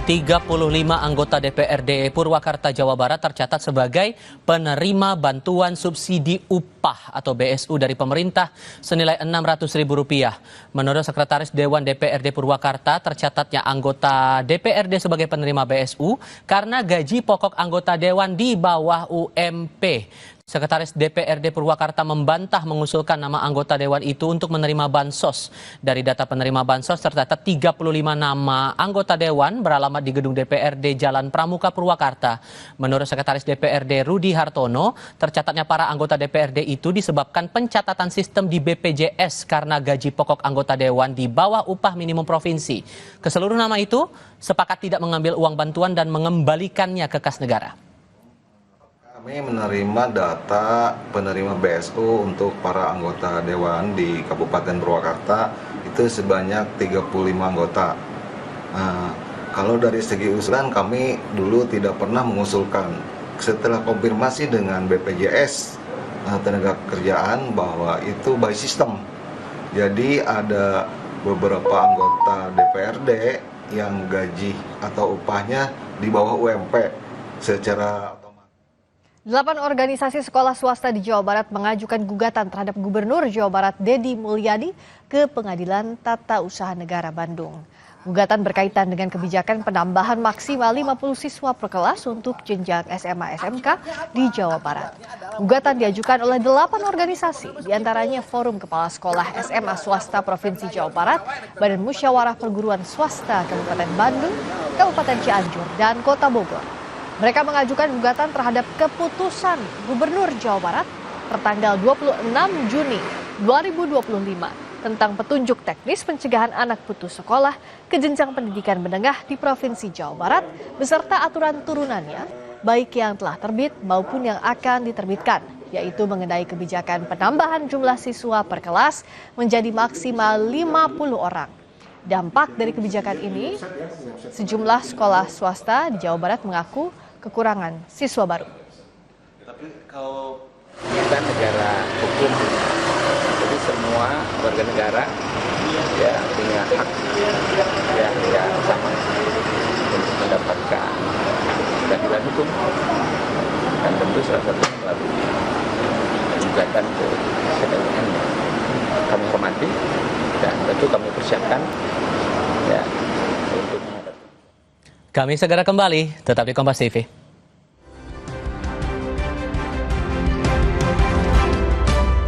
35 anggota DPRD Purwakarta, Jawa Barat tercatat sebagai penerima bantuan subsidi upah atau BSU dari pemerintah senilai Rp600.000. Menurut Sekretaris Dewan DPRD Purwakarta, tercatatnya anggota DPRD sebagai penerima BSU karena gaji pokok anggota Dewan di bawah UMP. Sekretaris DPRD Purwakarta membantah mengusulkan nama anggota Dewan itu untuk menerima bansos. Dari data penerima bansos tercatat 35 nama anggota Dewan beralamat di gedung DPRD Jalan Pramuka Purwakarta. Menurut Sekretaris DPRD Rudi Hartono, tercatatnya para anggota DPRD itu disebabkan pencatatan sistem di BPJS karena gaji pokok anggota Dewan di bawah upah minimum provinsi. Keseluruh nama itu sepakat tidak mengambil uang bantuan dan mengembalikannya ke kas negara. Kami menerima data penerima BSU untuk para anggota Dewan di Kabupaten Purwakarta itu sebanyak 35 anggota. Kalau dari segi usulan kami dulu tidak pernah mengusulkan. Setelah konfirmasi dengan BPJS Tenaga Kerjaan bahwa itu by system. Jadi ada beberapa anggota DPRD yang gaji atau upahnya di bawah UMP secara 8 organisasi sekolah swasta di Jawa Barat mengajukan gugatan terhadap Gubernur Jawa Barat Deddy Mulyadi ke Pengadilan Tata Usaha Negara Bandung. Gugatan berkaitan dengan kebijakan penambahan maksimal 50 siswa per kelas untuk jenjang SMA SMK di Jawa Barat. Gugatan diajukan oleh 8 organisasi, diantaranya Forum Kepala Sekolah SMA Swasta Provinsi Jawa Barat, Badan Musyawarah Perguruan Swasta Kabupaten Bandung, Kabupaten Cianjur, dan Kota Bogor. Mereka mengajukan gugatan terhadap keputusan Gubernur Jawa Barat tertanggal 26 Juni 2025 tentang petunjuk teknis pencegahan anak putus sekolah ke jenjang pendidikan menengah di Provinsi Jawa Barat beserta aturan turunannya, baik yang telah terbit maupun yang akan diterbitkan, yaitu mengenai kebijakan penambahan jumlah siswa per kelas menjadi maksimal 50 orang. Dampak dari kebijakan ini, sejumlah sekolah swasta di Jawa Barat mengaku kekurangan siswa baru. Tapi kalau kita negara hukum, jadi semua warga negara ya punya hak yang sama untuk mendapatkan keadilan hukum, dan tentu salah satu melalui gugatan ke PT UN. Kami hormati dan tentu kami persiapkan ya untuk menghadapi. Kami segera kembali, tetap di Kompas TV.